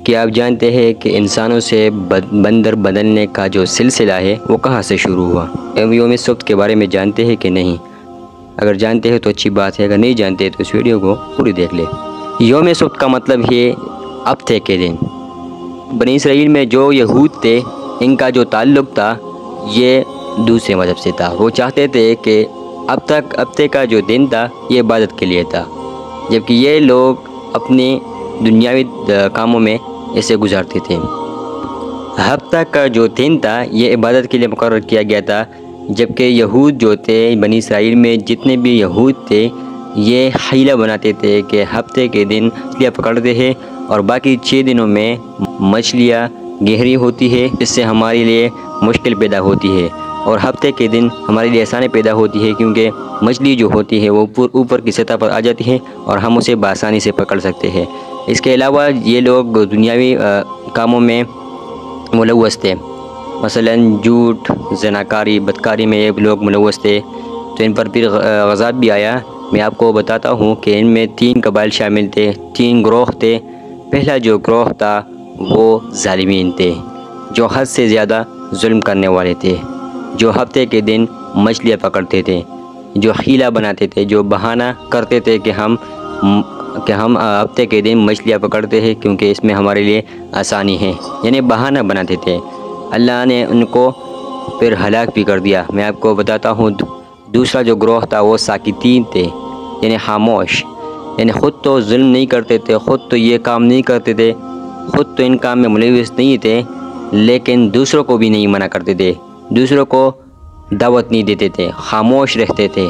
کیا آپ جانتے ہیں کہ انسانوں سے بندر بدلنے کا جو سلسلہ ہے وہ کہاں سے شروع ہوا؟ یوم سبت کے بارے میں جانتے ہیں کہ نہیں؟ اگر جانتے ہیں تو اچھی بات ہے، اگر نہیں جانتے تو اس ویڈیو کو پوری دیکھ لیں۔ یوم سبت کا مطلب ہے ہفتے کے دن۔ بنی اسرائیل میں جو یہود تھے، ان کا جو تعلق تھا یہ دوسرے مذہب سے تھا۔ وہ چاہتے تھے کہ اب تک ہفتے کا جو دن تھا یہ عبادت کے لیے تھا، جبکہ یہ لوگ اپنے دنیاوی کاموں میں اسے گزارتے تھے۔ ہفتہ کا جو دن تھا یہ عبادت کے لیے مقرر کیا گیا تھا، جبکہ یہود جو تھے، بنی اسرائیل میں جتنے بھی یہود تھے یہ حیلہ بناتے تھے کہ ہفتے کے دن مچھلیاں پکڑتے ہیں اور باقی 6 دنوں میں مچھلیاں گہری ہوتی ہے، اس سے ہمارے لیے مشکل پیدا ہوتی ہے، اور ہفتے کے دن ہمارے لیے آسانی پیدا ہوتی ہے، کیونکہ مچھلی جو ہوتی ہے وہ اوپر کی سطح پر آ جاتی ہے اور ہم اسے بآسانی سے پکڑ سکتے ہیں۔ اس کے علاوہ یہ لوگ دنیاوی کاموں میں ملوث تھے، مثلا جھوٹ، زناکاری، بدکاری میں یہ لوگ ملوث تھے، تو ان پر پھر غضب بھی آیا۔ میں آپ کو بتاتا ہوں کہ ان میں 3 قبائل شامل تھے، 3 گروہ تھے۔ پہلا جو گروہ تھا وہ ظالمین تھے، جو حد سے زیادہ ظلم کرنے والے تھے، جو ہفتے کے دن مچھلیاں پکڑتے تھے، جو حیلہ بناتے تھے، جو بہانہ کرتے تھے کہ ہم ہفتے کے دن مچھلیاں پکڑتے ہیں کیونکہ اس میں ہمارے لیے آسانی ہے، یعنی بہانہ بناتے تھے۔ اللہ نے ان کو پھر ہلاک بھی کر دیا۔ میں آپ کو بتاتا ہوں دوسرا جو گروہ تھا وہ ساکتین تھے، یعنی خاموش، یعنی خود تو ظلم نہیں کرتے تھے، خود تو یہ کام نہیں کرتے تھے، خود تو ان کام میں ملوث نہیں تھے، لیکن دوسروں کو بھی نہیں منع کرتے تھے، دوسروں کو دعوت نہیں دیتے تھے، خاموش رہتے تھے۔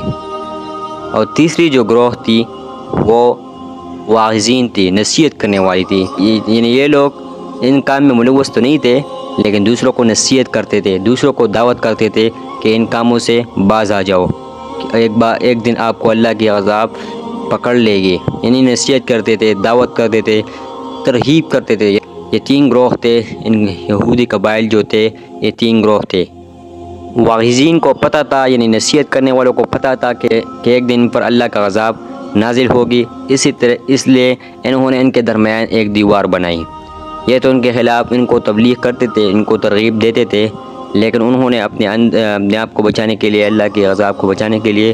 اور تیسری جو گروہ تھی وہ واعظین تھی، نصیحت کرنے والی تھی، یعنی یہ لوگ ان کام میں ملوث تو نہیں تھے لیکن دوسروں کو نصیحت کرتے تھے، دوسروں کو دعوت کرتے تھے کہ ان کاموں سے باز آ جاؤ، ایک دن آپ کو اللہ کی عذاب پکڑ لے گی، یعنی نصیحت کرتے تھے، دعوت کرتے تھے، ترغیب کرتے تھے۔ یہ 3 گروہ تھے، ان یہودی قبائل جو تھے یہ 3 گروہ تھے۔ واعظین کو پتہ تھا، یعنی نصیحت کرنے والوں کو پتہ تھا کہ ایک دن پر اللہ کا عذاب نازل ہوگی، اس لیے انہوں نے ان کے درمیان ایک دیوار بنائی۔ یہ تو ان کے خلاف ان کو تبلیغ کرتے تھے، ان کو ترغیب دیتے تھے، لیکن انہوں نے اپنے آپ کو بچانے کے لیے، اللہ کے عذاب کو بچانے کے لیے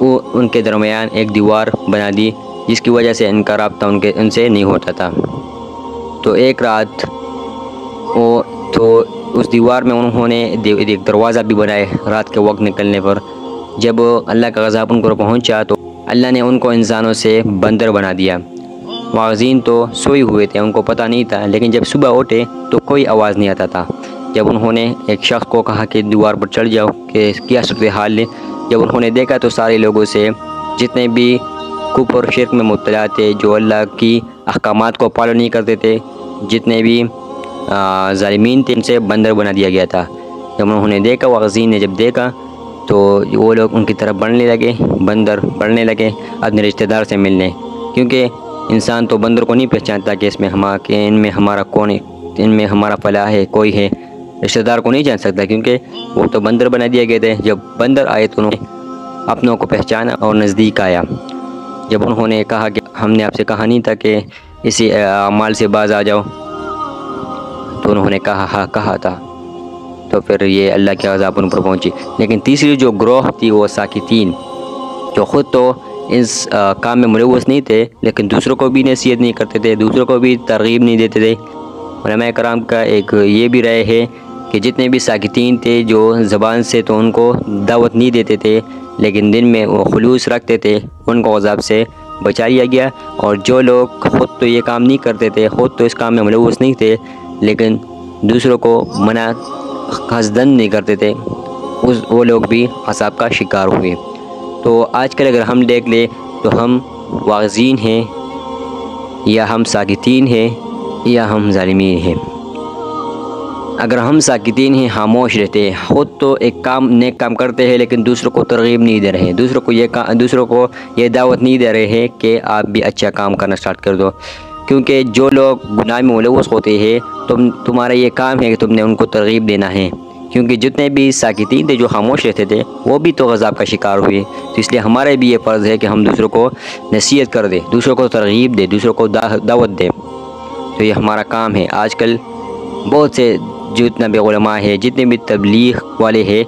وہ ان کے درمیان ایک دیوار بنا دی، جس کی وجہ سے ان کا رابطہ ان سے نہیں ہوتا تھا۔ تو ایک رات اس دیوار میں انہوں نے ایک دروازہ بھی بنائے رات کے وقت نکلنے پر۔ جب اللہ کا عذاب ان پر پہنچا تو اللہ نے ان کو انسانوں سے بندر بنا دیا۔ واعظین تو سوئے ہوئے تھے، ان کو پتہ نہیں تھا، لیکن جب صبح اٹھے تو کوئی آواز نہیں آتا تھا۔ جب انہوں نے ایک شخص کو کہا کہ دیوار پر چڑھ جاؤ کہ کیا صورتحال ہے، جب انہوں نے دیکھا تو سارے لوگوں سے، جتنے بھی کفر شرک میں مبتلا تھے، جو اللہ کی احکامات کو فالو نہیں کرتے تھے، جتنے بھی ظالمین تھے، ان سے بندر بنا دیا گیا تھا۔ جب انہوں نے دیکھا، واعظین نے جب دیکھا تو وہ لوگ ان کی طرف بڑھنے لگے، بندر بڑھنے لگے اپنے رشتہ دار سے ملنے، کیونکہ انسان تو بندر کو نہیں پہچانتا کہ ان میں ہمارا کون ہے، ان میں ہمارا فلاح ہے، کوئی ہے، رشتہ دار کو نہیں جان سکتا، کیونکہ وہ تو بندر بنا دیا گئے تھے۔ جب بندر آئے تو انہوں نے اپنوں کو پہچانا اور نزدیک آیا۔ جب انہوں نے کہا کہ ہم نے آپ سے کہا نہیں تھا کہ اسی اعمال سے باز آ جاؤ، تو انہوں نے کہا ہاں کہا تھا، تو پھر یہ اللہ کے عذاب ان پر پہنچی۔ لیکن تیسری جو گروہ تھی وہ ساکتین، جو خود تو اس کام میں ملوث نہیں تھے لیکن دوسروں کو بھی نصیحت نہیں کرتے تھے، دوسروں کو بھی ترغیب نہیں دیتے تھے۔ علماء کرام کا ایک یہ بھی رائے ہے کہ جتنے بھی ساکتین تھے جو زبان سے تو ان کو دعوت نہیں دیتے تھے لیکن دن میں وہ خلوص رکھتے تھے، ان کو عذاب سے بچا لیا گیا۔ اور جو لوگ خود تو یہ کام نہیں کرتے تھے، خود تو اس کام میں ملوث نہیں تھے لیکن دوسروں کو منع قصداً نہیں کرتے تھے، وہ لوگ بھی عذاب کا شکار ہوئے۔ تو آج کل اگر ہم دیکھ لیں تو ہم واعظین ہیں یا ہم ساکتین ہیں یا ہم ظالمین ہیں۔ اگر ہم ساکتین ہیں، خاموش رہتے ہیں، خود تو ایک نیک کام کرتے ہیں لیکن دوسروں کو ترغیب نہیں دے رہے ہیں، دوسروں کو یہ دعوت نہیں دے رہے ہیں کہ آپ بھی اچھا کام کرنا سٹارٹ کر دو، کیونکہ جو لوگ گناہ میں ملوث ہوتے ہیں تمہارا یہ کام ہے کہ تم نے ان کو ترغیب دینا ہے، کیونکہ جتنے بھی ساکتین تھے جو خاموش رہتے تھے وہ بھی تو عذاب کا شکار ہوئے۔ تو اس لیے ہمارے بھی یہ فرض ہے کہ ہم دوسروں کو نصیحت کر دیں، دوسروں کو ترغیب دیں، دوسروں کو دعوت دیں۔ تو یہ ہمارا کام ہے۔ آج کل بہت سے جتنا بھی علماء ہے، جتنے بھی تبلیغ والے ہیں،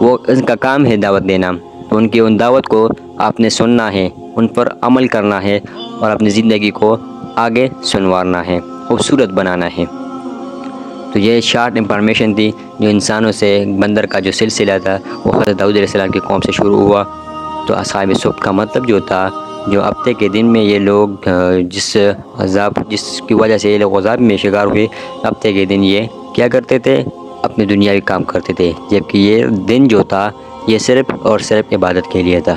وہ ان کا کام ہے دعوت دینا، تو ان دعوت کو آپ نے سننا ہے، ان پر عمل کرنا ہے اور اپنی زندگی کو آگے سنوارنا ہے، خوبصورت بنانا ہے۔ تو یہ شارٹ انفارمیشن تھی جو انسانوں سے بندر کا جو سلسلہ تھا وہ حضرت داؤد علیہ السلام کی قوم سے شروع ہوا۔ تو اصحاب سبت کا مطلب جو تھا، جو ہفتے کے دن میں یہ لوگ جس کی وجہ سے یہ لوگ عذاب میں شکار ہوئے، ہفتے کے دن یہ کیا کرتے تھے؟ اپنے دنیاوی کام کرتے تھے، جبکہ یہ دن جو تھا یہ صرف اور صرف عبادت کے لیے تھا۔